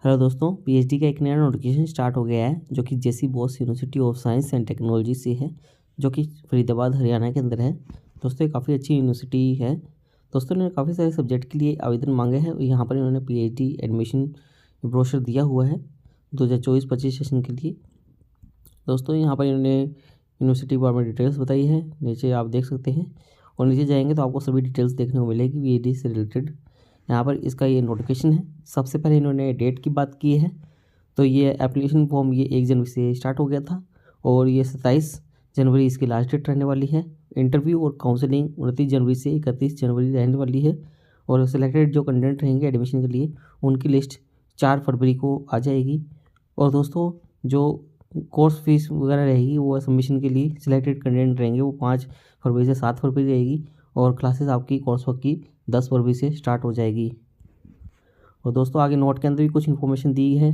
Hello दोस्तों, PhD का एक नया नोटिफिकेशन स्टार्ट हो गया है जो कि J C Bose university of science and technology से है, जो कि फरीदाबाद हरियाणा के अंदर है। दोस्तों ये काफ़ी अच्छी यूनिवर्सिटी है। दोस्तों इन्होंने काफ़ी सारे सब्जेक्ट के लिए आवेदन मांगे हैं। यहाँ पर इन्होंने पीएचडी एडमिशन ब्रोशर दिया हुआ है 2024-25 सेशन के लिए। दोस्तों यहाँ पर इन्होंने यूनिवर्सिटी के बारे में डिटेल्स बताई है, नीचे आप देख सकते हैं। और नीचे जाएंगे तो आपको सभी डिटेल्स देखने को मिलेगी पीएचडी से रिलेटेड। यहाँ पर इसका ये नोटिफिकेशन है। सबसे पहले इन्होंने डेट की बात की है, तो ये एप्लीकेशन फॉर्म ये 1 जनवरी से स्टार्ट हो गया था और ये 27 जनवरी इसकी लास्ट डेट रहने वाली है। इंटरव्यू और काउंसलिंग 29 जनवरी से 31 जनवरी रहने वाली है। और सिलेक्टेड जो कैंडिडेट रहेंगे एडमिशन के लिए उनकी लिस्ट 4 फरवरी को आ जाएगी। और दोस्तों जो कोर्स फीस वगैरह रहेगी वो सबमिशन के लिए सिलेक्टेड कैंडिडेट रहेंगे वो 5 फरवरी से 7 फरवरी रहेगी। और क्लासेस आपकी कोर्स वर्क की 10 फरवरी से स्टार्ट हो जाएगी। और दोस्तों आगे नोट के अंदर भी कुछ इन्फॉर्मेशन दी है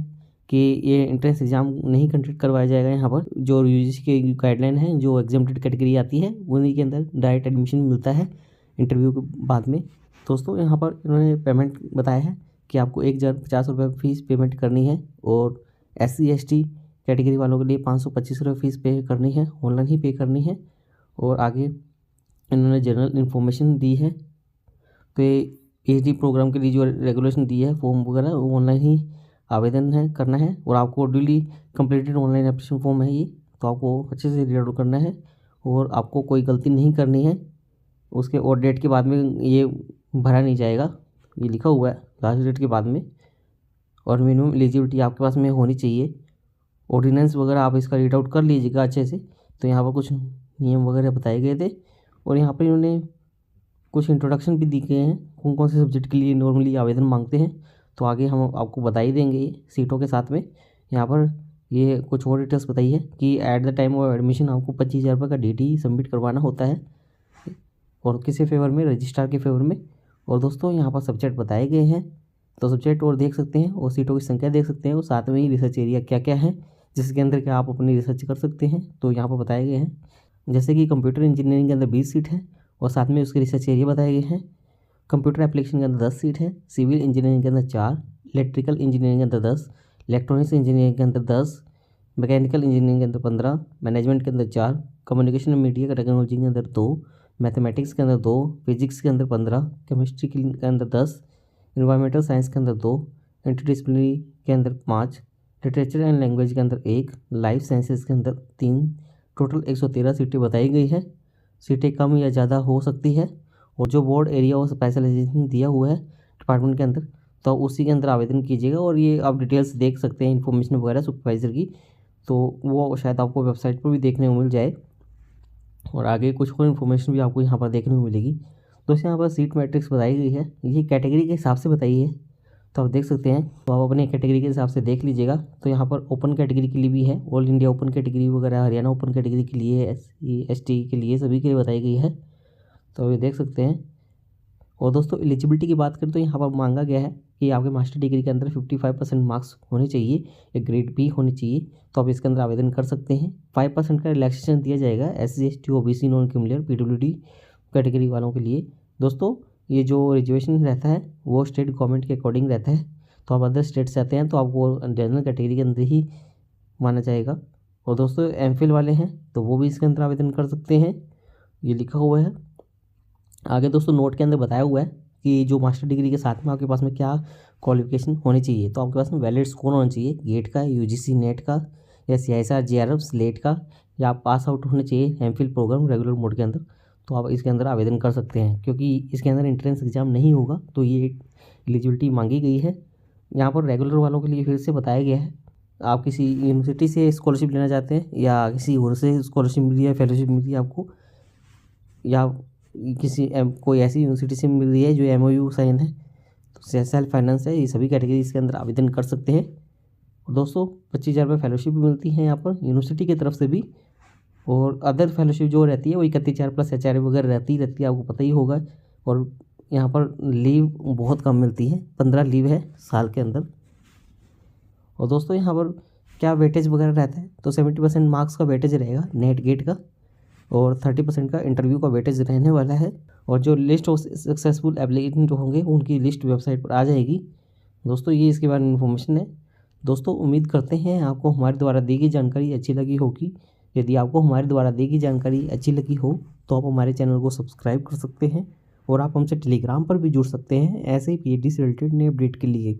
कि ये एंट्रेंस एग्ज़ाम नहीं कंडक्ट करवाया जाएगा। यहाँ पर जो यूजीसी के गाइडलाइन है, जो एग्जाम्प्टेड कैटेगरी आती है उन्हीं के अंदर डायरेक्ट एडमिशन मिलता है इंटरव्यू के बाद में। दोस्तों यहाँ पर इन्होंने पेमेंट बताया है कि आपको 1050 रुपये फीस पेमेंट करनी है। और SC/ST कैटेगरी वालों के लिए 525 रुपये फीस पे करनी है, ऑनलाइन ही पे करनी है। और आगे इन्होंने जनरल इन्फॉर्मेशन दी है। तो ये पीएचडी प्रोग्राम के लिए जो रेगुलेशन दी है फॉर्म वगैरह वो ऑनलाइन ही आवेदन है करना है। और आपको duly completed online application form है ये, तो आपको अच्छे से रीड आउट करना है और आपको कोई गलती नहीं करनी है। उसके और डेट के बाद में ये भरा नहीं जाएगा, ये लिखा हुआ है लास्ट डेट के बाद में। और मिनिमम एलिजिबिलिटी आपके पास में होनी चाहिए। ऑर्डिनेंस वगैरह आप इसका रीड आउट कर लीजिएगा अच्छे से। तो यहाँ पर कुछ नियम वगैरह बताए गए थे और यहाँ पर इन्होंने कुछ इंट्रोडक्शन भी दी गए हैं कौन कौन से सब्जेक्ट के लिए नॉर्मली आवेदन मांगते हैं। तो आगे हम आपको बता ही देंगे ये सीटों के साथ में। यहाँ पर ये कुछ और डिटेल्स बताई है कि at the time of admission आपको 25,000 रुपये का DT सबमिट करवाना होता है, और किसी फेवर में, रजिस्ट्रार के फेवर में। और दोस्तों यहाँ पर सब्जेक्ट बताए गए हैं, तो सब्जेक्ट और देख सकते हैं और सीटों की संख्या देख सकते हैं और साथ में ही रिसर्च एरिया क्या क्या है जिसके अंदर क्या आप अपनी रिसर्च कर सकते हैं, तो यहाँ पर बताए गए हैं। जैसे कि कंप्यूटर इंजीनियरिंग के अंदर 20 सीट है और साथ में उसके रिसर्च एरिया बताए गए हैं। कंप्यूटर एप्लीकेशन के अंदर 10 सीट है, सिविल इंजीनियरिंग के अंदर 4, इलेक्ट्रिकल इंजीनियरिंग के अंदर 10, इलेक्ट्रॉनिक्स इंजीनियरिंग के अंदर 10, मैकेनिकल इंजीनियरिंग के अंदर 15, मैनेजमेंट के अंदर 4, कम्युनिकेशन एंड मीडिया टेक्नोलॉजी के अंदर 2, मैथमेटिक्स के अंदर 2, फिजिक्स के अंदर 15, केमिस्ट्री के अंदर 10, इन्वायरमेंटल साइंस के अंदर 2, इंटरडिसिप्लिनरी के अंदर 5, लिटरेचर एंड लैंग्वेज के अंदर 1, लाइफ साइंसेज के अंदर 3। टोटल 113 सीटें बताई गई है। सीटें कम या ज़्यादा हो सकती है। और जो बोर्ड एरिया और स्पेशलाइजेशन दिया हुआ है डिपार्टमेंट के अंदर, तो उसी के अंदर आवेदन कीजिएगा। और ये आप डिटेल्स देख सकते हैं इन्फॉर्मेशन वगैरह सुपरवाइज़र की, तो वो शायद आपको वेबसाइट पर भी देखने को मिल जाए। और आगे कुछ और इन्फॉर्मेशन भी आपको यहाँ पर देखने को मिलेगी। दोस्तों यहाँ पर सीट मैट्रिक्स बताई गई है, ये कैटेगरी के हिसाब से बताई है, तो आप देख सकते हैं। तो आप अपने कैटेगरी के हिसाब से देख लीजिएगा। तो यहाँ पर ओपन कैटेगरी के लिए भी है, ऑल इंडिया ओपन कैटेगरी वगैरह, हरियाणा ओपन कैटेगरी के लिए, SC/ST के लिए, सभी के लिए बताई गई है, तो ये देख सकते हैं। और दोस्तों एलिजिबिलिटी की बात करें तो यहाँ पर मांगा गया है कि आपके मास्टर डिग्री के अंदर 55% मार्क्स होने चाहिए या ग्रेड B होनी चाहिए, तो आप इसके अंदर आवेदन कर सकते हैं। 5% का रिलैक्सेशन दिया जाएगा SC/ST OBC non criminal PWD category वालों के लिए। दोस्तों ये जो रिजर्वेशन रहता है वो स्टेट गवर्नमेंट के अकॉर्डिंग रहता है, तो आप अदर स्टेट से आते हैं तो आपको जनरल कैटेगरी के अंदर ही माना जाएगा। और दोस्तों MPhil वाले हैं तो वो भी इसके अंदर आवेदन कर सकते हैं, ये लिखा हुआ है। आगे दोस्तों नोट के अंदर बताया हुआ है कि जो मास्टर डिग्री के साथ में आपके पास में क्या क्वालिफिकेशन होनी चाहिए। तो आपके पास में वैलिड स्कोर होना चाहिए गेट का, UGC नेट का, या CISR JRF स्लेट का, या आप पास आउट होने चाहिए MPhil प्रोग्राम रेगुलर मोड के अंदर, तो आप इसके अंदर आवेदन कर सकते हैं। क्योंकि इसके अंदर एंट्रेंस एग्जाम नहीं होगा, तो ये एलिजिबिलिटी मांगी गई है। यहाँ पर रेगुलर वालों के लिए फिर से बताया गया है, आप किसी यूनिवर्सिटी से स्कॉलरशिप लेना चाहते हैं या किसी और से स्कॉलरशिप मिली है, फेलोशिप मिली है आपको, या किसी कोई ऐसी यूनिवर्सिटी से मिल रही है जो MOU साइन है, तो सेल्फ फाइनेंस है, ये सभी कैटेगरी इसके अंदर आवेदन कर सकते हैं। दोस्तों 25,000 रुपये फेलोशिप भी मिलती है यहाँ पर यूनिवर्सिटी की तरफ से भी। और अदर फेलोशिप जो रहती है वो 31,000 प्लस HRA वगैरह रहती है, आपको पता ही होगा। और यहाँ पर लीव बहुत कम मिलती है, 15 लीव है साल के अंदर। और दोस्तों यहाँ पर क्या वेटेज वगैरह रहता है, तो 70% मार्क्स का वेटेज रहेगा नेट गेट का, और 30% का इंटरव्यू का वेटेज रहने वाला है। और जो लिस्ट ऑफ सक्सेसफुल एप्लीकेंट होंगे उनकी लिस्ट वेबसाइट पर आ जाएगी। दोस्तों ये इसके बारे में इन्फॉर्मेशन है। दोस्तों उम्मीद करते हैं आपको हमारे द्वारा दी गई जानकारी अच्छी लगी होगी। यदि आपको हमारे द्वारा दी गई जानकारी अच्छी लगी हो तो आप हमारे चैनल को सब्सक्राइब कर सकते हैं और आप हमसे टेलीग्राम पर भी जुड़ सकते हैं ऐसे ही पीएचडी से रिलेटेड नए अपडेट के लिए।